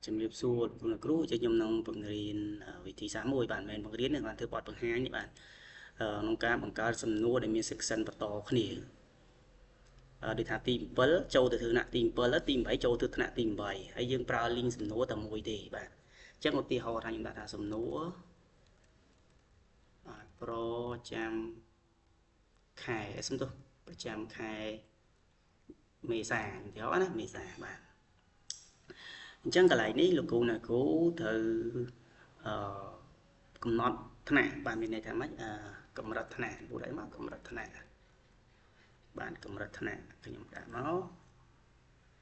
ជំរាបសួរលោកគ្រូខ្ញុំនឹងបង្រៀនវិធីសាស្ត្រមួយបាទមិនមែនបង្រៀនទេបាទធ្វើបទបង្ហាញនេះបាទក្នុងការបង្កើតសំណួរដែលមាន section បន្តគ្នាដូចថាទី7ចូលទៅថ្នាក់ទី7ទី8ចូលទៅថ្នាក់ទី8ហើយយើងប្រើ link សំណួរតែមួយទេបាទអញ្ចឹងឧទាហរណ៍ថាខ្ញុំដាក់ថាសំណួរបាទប្រចាំខែសំទោសប្រចាំខែមេសាឧទាហរណ៍ណាមេសាបាទអញ្ចឹងកន្លែងនេះលោកគ្រូណាគ្រូត្រូវកំណត់ថ្នាក់បាទមានន័យថាម៉េចកម្រិតថ្នាក់ពួកអីមកកម្រិតថ្នាក់បាទកម្រិតថ្នាក់ខ្ញុំដាក់មក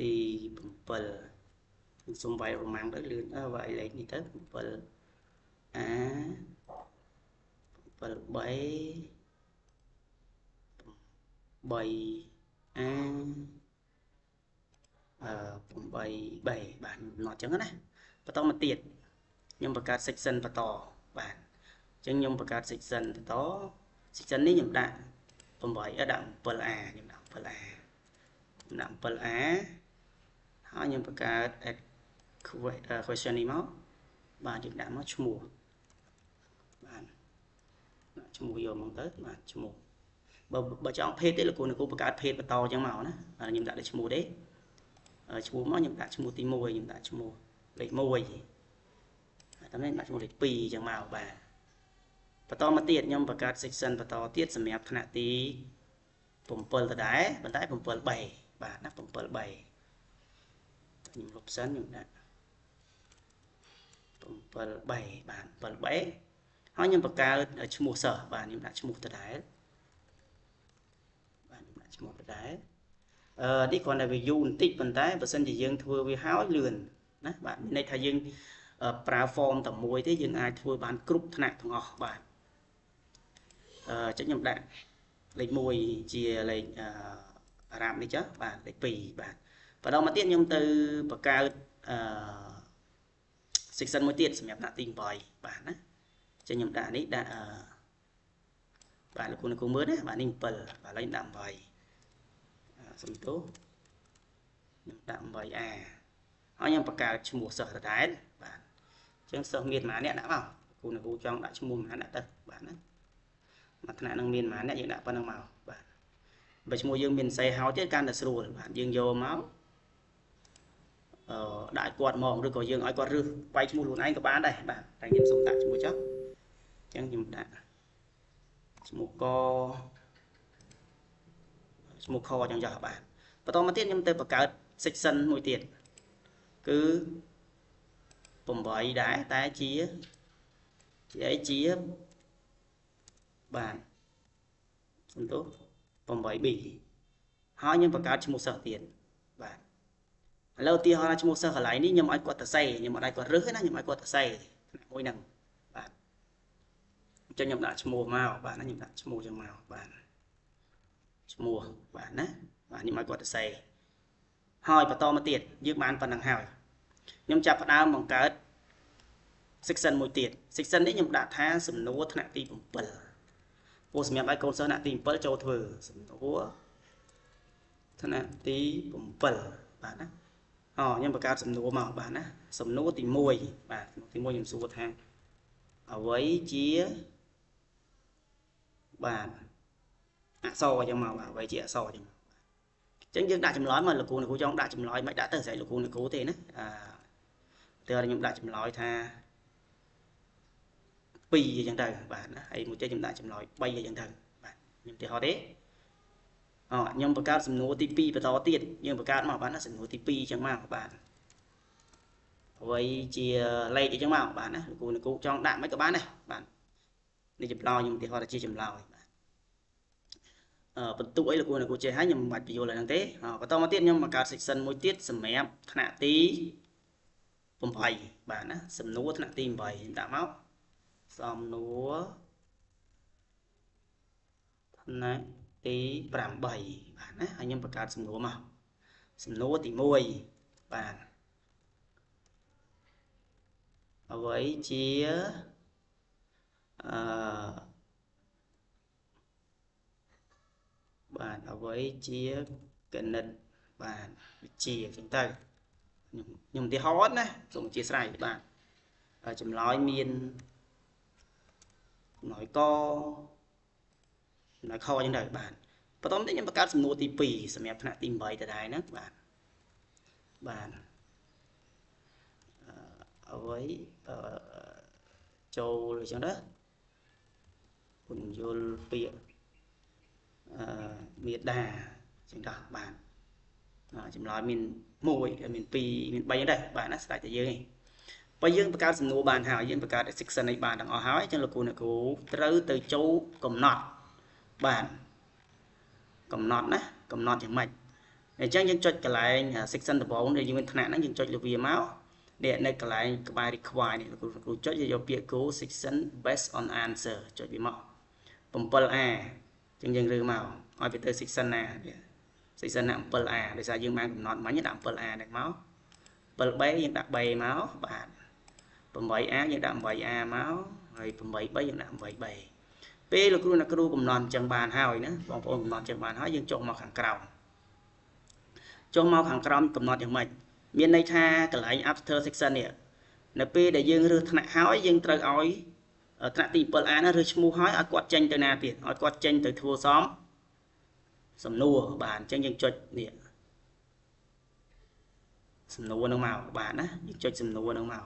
ទី7ខ្ញុំសុំវាយរ៉ូម៉ាំងទៅលឿនវាយលេខនេះទៅ7A 7B 3A 8B បាទណត់អញ្ចឹងណាបន្តមកទៀតខ្ញុំបង្កើត section បន្តបាទអញ្ចឹងខ្ញុំបង្កើត section បន្ត section នេះខ្ញុំដាក់8ដាក់ 7A ខ្ញុំដាក់ 7A ដាក់ 7A ហើយខ្ញុំបង្កើត question នេះមកបាទយើងដាក់មកឈ្មោះបាទដាក់ឈ្មោះយកមកទៅបាទឈ្មោះបើចង់ភេទទេលោកគ្រូបង្កើតភេទបន្តអញ្ចឹងមកណាខ្ញុំដាក់លើឈ្មោះទេឈ្មោះមកខ្ញុំដាក់ឈ្មោះទី1ខ្ញុំដាក់ឈ្មោះលេខ1តែនេះដាក់ឈ្មោះលេខ2អញ្ចឹងមកបាទបន្តមកទៀតខ្ញុំបង្កើត section បន្តទៀតសម្រាប់ថ្នាក់ទី7ដដែលប៉ុន្តែ7Bបាទណា7Bខ្ញុំលុបសិនខ្ញុំដាក់7Bបាទ7B ហើយខ្ញុំបង្កើតឈ្មោះសិស្សបាទខ្ញុំដាក់ឈ្មោះដដែលបាទខ្ញុំដាក់ឈ្មោះដដែលនេះគ្រាន់តែវាយូរបន្តិចប៉ុន្តែបើសិនជាយើងធ្វើវាហើយលឿនណាបាទមានន័យថាយើងប្រើ form តែមួយទេយើងអាចធ្វើបានគ្រប់ថ្នាក់ទាំងអស់បាទចឹងខ្ញុំដាក់លេខ1ជាលេខអារ៉ាប់នេះចុះបាទលេខ2បាទបន្តមកទៀតខ្ញុំទៅបង្កើតsection មួយទៀតសម្រាប់ថ្នាក់ទី8បាទណាចឹងខ្ញុំដាក់នេះដាក់បាទលោកគ្រូមើលណាបាទនេះ7បាទឥឡូវខ្ញុំដាក់8សំទោសខ្ញុំដាក់ 8A ហើយខ្ញុំបង្កើតឈ្មោះសិស្សដដែលបាទអញ្ចឹងសិស្សមានប៉ុន្មានអ្នកដាក់មកគ្រូចង់ដាក់ឈ្មោះប៉ុន្មានដាក់ទៅបាទណាមួយថ្នាក់នឹងមានប៉ុន្មានអ្នកយើងដាក់ប៉ុណ្្នឹងមកបាទបើឈ្មោះយើងមានសេហោទៀតកាន់តែស្រួលបាទយើងយកមកដាក់គាត់មកឬក៏យើងឲ្យគាត់រើសវាយឈ្មោះខ្លួនឯងក៏បានដែរបាទតែខ្ញុំសុំដាក់ឈ្មោះចុះអញ្ចឹងខ្ញុំដាក់ឈ្មោះកឈ្មោះខអញ្ចឹងចុះបាទបន្តមកទៀតខ្ញុំទៅបង្កើត section មួយទៀតគឺ8ដែរតែជាអីជាបាទសំទោស 8B ហើយខ្ញុំបង្កើតឈ្មោះសិស្សទៀតបាទឥឡូវឧទាហរណ៍ឈ្មោះសិស្សកន្លែងនេះខ្ញុំឲ្យគាត់ទៅសេខ្ញុំអត់ឲ្យគាត់រើសទេណាខ្ញុំឲ្យគាត់ទៅសេមួយហ្នឹងបាទអញ្ចឹងខ្ញុំដាក់ឈ្មោះមកបាទណាខ្ញុំដាក់ឈ្មោះចឹងមកបាទឈ្មោះបាទណាបាទខ្ញុំឲ្យគាត់ទៅសេហើយបន្តមកទៀតយើងបានប៉ុណ្្នឹងហើយខ្ញុំចាប់ផ្ដើមបង្កើត section មួយទៀត section នេះខ្ញុំដាក់ថាសំណួរថ្នាក់ទី7ពួកសម្រាប់ឲ្យកូនសិស្សថ្នាក់ទី7ចូលធ្វើសំណួរថ្នាក់ទី7បាទណាខ្ញុំបង្កើតសំណួរមកបាទណាសំណួរទី1បាទសំណួរទី1ខ្ញុំសួរថាអ្វីជាបាទអក្សរអញ្ចឹងមកអ្វីជាអក្សរអញ្ចឹងយើងដាក់ចម្លើយមកលោកគ្រូចង់ដាក់ចម្លើយមិនដាក់ទៅស្រ័យលោកគ្រូទេណាតើខ្ញុំដាក់ចម្លើយថា2អញ្ចឹងទៅបាទណាហើយមួយទៀតខ្ញុំដាក់ចម្លើយ3អញ្ចឹងទៅបាទខ្ញុំឧទាហរណ៍ទេខ្ញុំបង្កើតសំណួរទី2បន្តទៀតយើងបង្កើតមកបាទណាសំណួរទី2អញ្ចឹងមកបាទអ្វីជាលេខអញ្ចឹងមកបាទណាលោកគ្រូចង់ដាក់មិនក៏បានដែរបាទនេះចម្លើយខ្ញុំឧទាហរណ៍ថាជាចម្លើយបាទបន្ទុកអីលោកគ្រូចេះហើយខ្ញុំមិនបាច់បញ្យល់ហ្នឹងទេបន្តមកទៀតខ្ញុំបង្កើត section មួយទៀតសម្រាប់ថ្នាក់ទី8បាទណាសំណួរថ្នាក់ទី8ខ្ញុំដាក់មកសំណួរថ្នាក់ទី8បាទណាហើយខ្ញុំបង្កើតសំណួរមកសំណួរទី1បាទអ្វីជាបាទអ្វីជាគណិតបាទវិទ្យាអញ្ចឹងទៅ ខ្ញុំឧទាហរណ៍ណាសូមអធិស្ឋានបាទចម្លើយមានចម្លើយកចម្លើយខអញ្ចឹងទៅបាទបន្តមកខ្ញុំបង្កើតសំណួរទី2សម្រាប់ថ្នាក់ទី8ដដែលហ្នឹងបាទអ្វីចូលអញ្ចឹងណាពន្យល់ពាក្យមេដាអញ្ចឹងដល់បាទចម្លើយមាន1មាន2មាន3អញ្ចឹងដែរបាទណាស្ដាយតែយើងឯងបើយើងបង្កើតសំណួរបានហើយយើងបង្កើត section នេះបានទាំងអស់ហើយអញ្ចឹងលោកគ្រូអ្នកគ្រូត្រូវទៅចូលកំណត់បាទកំណត់ណាកំណត់យ៉ាងម៉េចអញ្ចឹងយើងចុចកន្លែង section ដំបូងដែលយើងមានថ្នាក់ហ្នឹងយើងចុចលើវាមកនេះនៅកន្លែងក្បែរ require នេះលោកគ្រូចុចយកពាក្យគោ section based on answer ចុចវាមក 7A អញ្ចឹងយើងរើមកឲ្យទៅ section ណា section ណា 7A ដោយសារយើងបានកំណត់មិញដាក់ 7A នេះមក 7B យើងដាក់ B មកបាទ 8A យើងដាក់ 8A មកហើយ 8B យើងដាក់ 8B ពេលលោកគ្រូអ្នកគ្រូកំណត់អញ្ចឹងបានហើយណាបងប្អូនកំណត់អញ្ចឹងបានហើយយើងចុះមកខាងក្រោមកំណត់យ៉ាងម៉េចមានន័យថាកន្លែង after section នេះនៅពេលដែលយើងរើសថ្នាក់ហើយយើងត្រូវឲ្យថ្នាក់ទី 7A ណារើសឈ្មោះហើយឲ្យគាត់ចេញទៅណាទៀតឲ្យគាត់ចេញទៅធ្វើសំណួរបាទអញ្ចឹងយើងចុចនេះសំណួរនឹងមកបាទណាយើងចុចសំណួរនឹងមក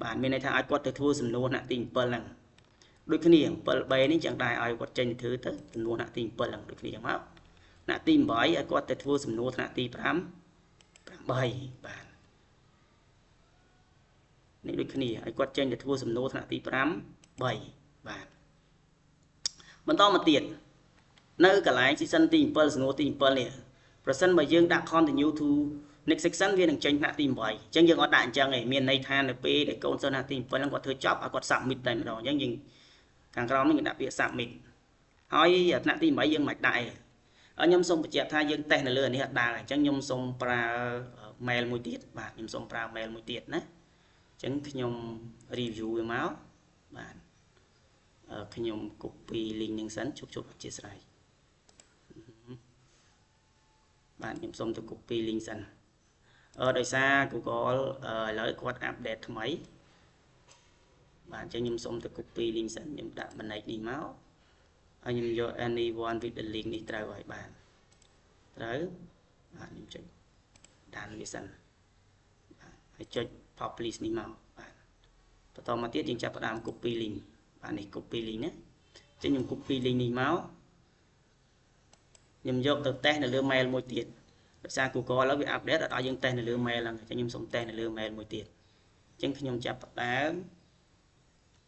បាទមានន័យថាឲ្យគាត់ទៅធ្វើសំណួរថ្នាក់ទី 7 ហ្នឹងដូចគ្នា 7B នេះចឹងដែរឲ្យគាត់ចេញទៅធ្វើទៅសំណួរថ្នាក់ទី 7 ហ្នឹងដូចគ្នាចឹងមកថ្នាក់ទី 8ឲ្យគាត់ទៅធ្វើសំណួរថ្នាក់ទី 8បាទនេះដូចគ្នាឲ្យគាត់ចេញទៅធ្វើសំណួរថ្នាក់ទី 8 បាទបន្តមកទៀតនៅកន្លែង section ទី 7 សំណួរទី 7 នេះប្រសិនបើយើងដាក់ continue to next section វានឹងចេញថ្នាក់ទី 8 អញ្ចឹងយើងអត់ដាក់អញ្ចឹងឯងមានន័យថានៅពេលដែលកូនសិស្សថ្នាក់ទី 7 ហ្នឹងគាត់ធ្វើចប់ឲ្យគាត់ submit តែម្ដងអញ្ចឹងយើងខាងក្រោមនេះយើងដាក់ពាក្យ submit ហើយថ្នាក់ទី 8 យើងមិនដាក់ឯងខ្ញុំសូមបញ្ជាក់ថាយើងតេស្តនៅលើនេះអត់ដែរអញ្ចឹងខ្ញុំសូមប្រើ mail មួយទៀតបាទខ្ញុំសូមប្រើ mail មួយទៀតណាអញ្ចឹងខ្ញុំ review វាមកបាទខ្ញុំ copy link នឹងសិនជប់អធិស្ឋានបាទខ្ញុំសូមទៅ copy link សិនដោយសារ Google ឥឡូវគាត់ update ថ្មីបាទអញ្ចឹងខ្ញុំសូមទៅ copy link សិនខ្ញុំដាក់ manage នេះមកហើយខ្ញុំយក anyone with the link នេះត្រូវហើយបាទត្រូវបាទខ្ញុំចុចដានវាសិនបាទហើយចុច publish នេះមកបាទបន្តមកទៀតយើងចាប់ផ្ដើម copy link បាទនេះ copy link ណាអញ្ចឹងខ្ញុំ copy link នេះមកខ្ញុំយកទៅតេស្តនៅលើ mail មួយទៀតដោយសារ Google ឥឡូវវា update អត់ឲ្យយើងតេស្តនៅលើ mail ហ្នឹងអញ្ចឹងខ្ញុំសូមតេស្តនៅលើ mail មួយទៀតអញ្ចឹងខ្ញុំចាប់ផ្ដើម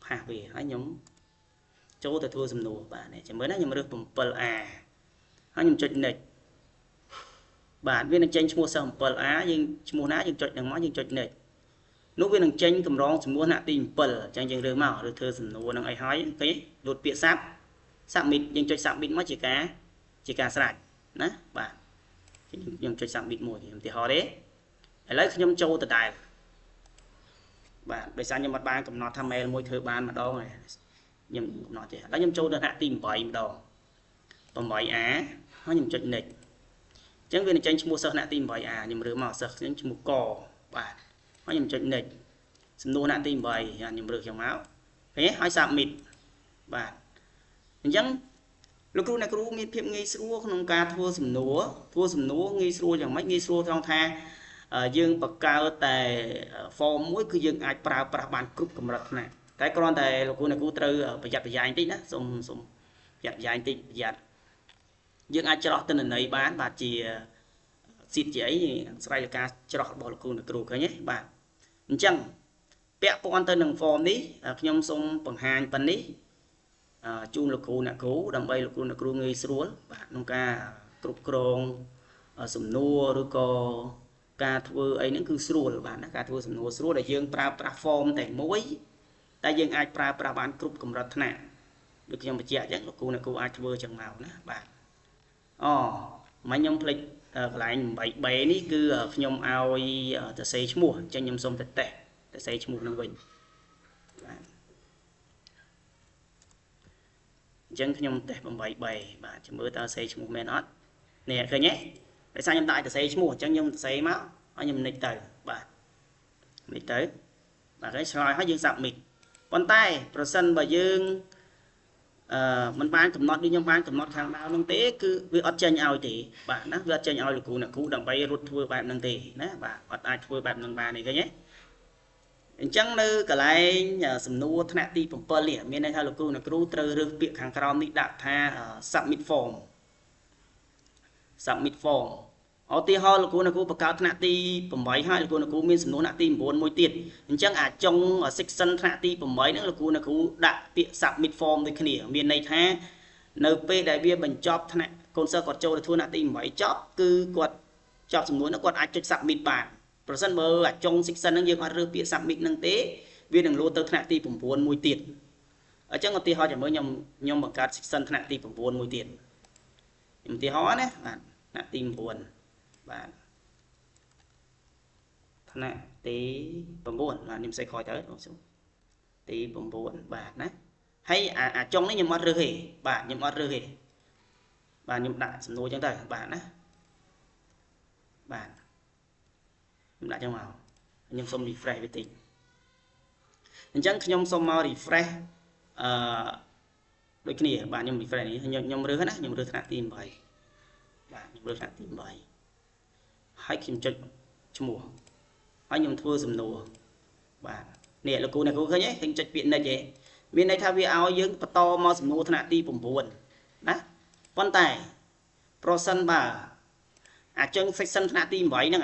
ផាសវាហើយខ្ញុំចូលទៅធ្វើសំណួរបាទនេះចាំមើលណាខ្ញុំរើស 7A ហើយខ្ញុំចុច next បាទវានឹងចេញឈ្មោះសិស្ស 7A យើងឈ្មោះណាយើងចុចនឹងមកយើងចុច next នោះវានឹងចេញកម្រងសំណួរថ្នាក់ទី 7 អញ្ចឹងយើងរើសមកឬធ្វើសំណួរនឹងអីហើយគេលូតពាក្យ submit យើងចុច submit មកជាការស្រេចណាបាទខ្ញុំចុច submit មួយខ្ញុំឧទាហរណ៍ទេឥឡូវខ្ញុំចូលដដែលបាទដោយសារខ្ញុំអត់បានកំណត់ថា mail មួយធ្វើបានម្ដងហើយខ្ញុំកំណត់ទេឥឡូវខ្ញុំចូលដល់ថ្នាក់ទី 8 ម្ដង 8A ហើយខ្ញុំចុច next អញ្ចឹងវានឹងចេញឈ្មោះសិស្សថ្នាក់ទី 8A ខ្ញុំរើសមកសិស្សខ្ញុំឈ្មោះកបាទហើយខ្ញុំចុច next សំណួរថ្នាក់ទី 8ខ្ញុំរើសយ៉ាងមកឃើញហើយ submit បាទអញ្ចឹងលោកគ្រូអ្នកគ្រូមានភាពងាយស្រួលក្នុងការធ្វើសំណួរងាយស្រួលយ៉ាងម៉េចងាយស្រួលត្រង់ថាយើងបង្កើតតែ form មួយគឺយើងអាចប្រើប្រាស់បានគ្រប់កម្រិតថ្នាក់តែគ្រាន់តែលោកគ្រូអ្នកគ្រូត្រូវប្រយ័ត្នប្រយែងបន្តិចណាសូមប្រយ័ត្នប្រយែងបន្តិចប្រយ័ត្នយើងអាចច្រោះទិន្នន័យបានបាទជា sheet ជាអីស្រ័យលើការច្រោះរបស់លោកគ្រូអ្នកគ្រូឃើញទេបាទអញ្ចឹងពាក់ព័ន្ធទៅនឹង form នេះខ្ញុំសូមបង្ហាញប៉ុណ្នេះជូនលោកគ្រូអ្នកគ្រូដើម្បីលោកគ្រូអ្នកគ្រូងាយស្រួលបាទក្នុងការគ្រប់គ្រងសំណួរឬក៏ការធ្វើអីហ្នឹងគឺស្រួលបាទណាការធ្វើសំណួរស្រួលដែលយើងប្រើប្រាស់ form តែមួយតែយើងអាចប្រើប្រាស់បានគ្រប់កម្រិតថ្នាក់ដូចខ្ញុំបញ្ជាក់អញ្ចឹងលោកគ្រូអ្នកគ្រូអាចធ្វើចឹងមកណាបាទមិញខ្ញុំភ្លេចកន្លែង 8B នេះគឺខ្ញុំឲ្យសរសេរឈ្មោះអញ្ចឹងខ្ញុំសូមទៅតេស្តសរសេរឈ្មោះនឹងវិញបាទអញ្ចឹងខ្ញុំតេស្ត 8B បាទចាំមើលតើសរសេរឈ្មោះមែនអត់នេះឃើញទេដោយសារខ្ញុំដាក់សរសេរឈ្មោះអញ្ចឹងខ្ញុំសរសេរមក ឲ្យខ្ញុំនិចទៅបាទនិចទៅបាទហើយឆ្លើយឲ្យយើង submit ប៉ុន្តែប្រសិនបើយើងមិនបានកំណត់ដូចខ្ញុំបានកំណត់ខាងដើមហ្នឹងទេគឺវាអត់ចេញឲ្យទេបាទណាវាអត់ចេញឲ្យលោកគ្រូអ្នកគ្រូដើម្បីរត់ធ្វើបែបហ្នឹងទេណាបាទអត់អាចធ្វើបែបហ្នឹងបានទេឃើញទេអញ្ចឹងនៅកន្លែងសំណួរថ្នាក់ទី7នេះមានន័យថាលោកគ្រូអ្នកគ្រូត្រូវរើសពាក្យខាងក្រោមនេះដាក់ថា submit form ឧទាហរណ៍លោកគ្រូអ្នកគ្រូបង្កើតថ្នាក់ទី8ហើយលោកគ្រូអ្នកគ្រូមានសំណួរថ្នាក់ទី9មួយទៀតអញ្ចឹងអាចុង section ថ្នាក់ទី8ហ្នឹងលោកគ្រូអ្នកគ្រូដាក់ពាក្យ submit form ដូចគ្នាមានន័យថានៅពេលដែលវាបញ្ចប់ថ្នាក់កូនសិស្សគាត់ចូលទៅធ្វើថ្នាក់ទី8ចប់គឺគាត់ចប់សំណួរហ្នឹងគាត់អាចចុច submit បានប្រសិនបើអាចុង section ហ្នឹងយើងអត់រើសពាក្យ submit ហ្នឹងទេវានឹងលោតទៅថ្នាក់ទី9មួយទៀតអញ្ចឹងឧទាហរណ៍ចាំមើលខ្ញុំបង្កើត section ថ្នាក់ទី9មួយទៀតឧទាហរណ៍ណាបាទថ្នាក់ទី9បាទថ្នាក់ទី9បាទខ្ញុំសេខយទៅទី9បាទណាហើយអាចុងនេះខ្ញុំអត់រើសទេបាទខ្ញុំអត់រើសទេបាទខ្ញុំដាក់សំណួរអញ្ចឹងទៅបាទណាបាទខ្ញុំដាក់អញ្ចឹងមកខ្ញុំសុំ refresh វាតិចអញ្ចឹងខ្ញុំសុំមក refresh ដូចគ្នាបាទខ្ញុំ refresh នេះខ្ញុំរើសណាខ្ញុំរើសថ្នាក់ទី8បាទខ្ញុំរើសថ្នាក់ទី8ហើយខ្ញុំចុចឈ្មោះហើយខ្ញុំធ្វើសំណួរបាទនេះលោកគ្រូអ្នកគ្រូឃើញទេខ្ញុំចុចពាក្យ next ទេមានន័យថាវាឲ្យយើងបន្តមកសំណួរថ្នាក់ទី9ណាប៉ុន្តែប្រសិនបើអាចុង section ថ្នាក់ទី8ហ្នឹង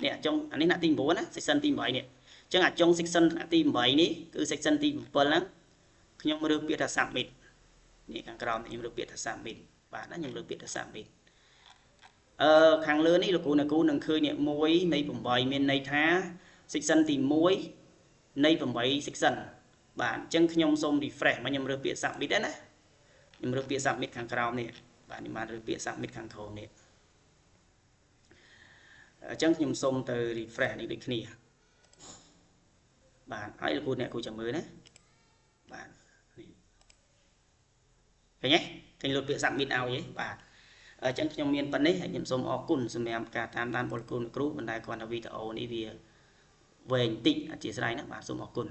នេះអាចុងអានេះថ្នាក់ទី9ណា section ទី8នេះអញ្ចឹងអាចុង section ថ្នាក់ទី8នេះគឺ section ទី7ហ្នឹងខ្ញុំរើសពាក្យថា submit នេះខាងក្រោមខ្ញុំរើសពាក្យថា submit បាទណាខ្ញុំរើសពាក្យថា submit ខាងលើនេះលោកគ្រូអ្នកគ្រូនឹងឃើញនេះ1នៃ8មានន័យថា section ទី1នៃ8 section បាទអញ្ចឹងខ្ញុំសូម refresh មកខ្ញុំរើសពាក្យ submit ដែរណាខ្ញុំរើសពាក្យ submit ខាងក្រោមនេះបាទខ្ញុំបានរើសពាក្យ submit ខាងក្រោមនេះអញ្ចឹងខ្ញុំសូមទៅ refresh នេះដូចគ្នាបាទហើយលោកគ្រូអ្នកគ្រូចាំមើលណាបាទនេះឃើញទេឃើញលើពាក្យ submit ឲ្យទេបាទអញ្ចឹងខ្ញុំមានប៉ុណ្ណេះហើយខ្ញុំសូមអរគុណសម្រាប់ការតាមដានរបស់លោកគ្រូបណ្ដាលគ្រាន់តែវីដេអូនេះវាវែងតិចអធិស្ឋានណាបាទសូមអរគុណ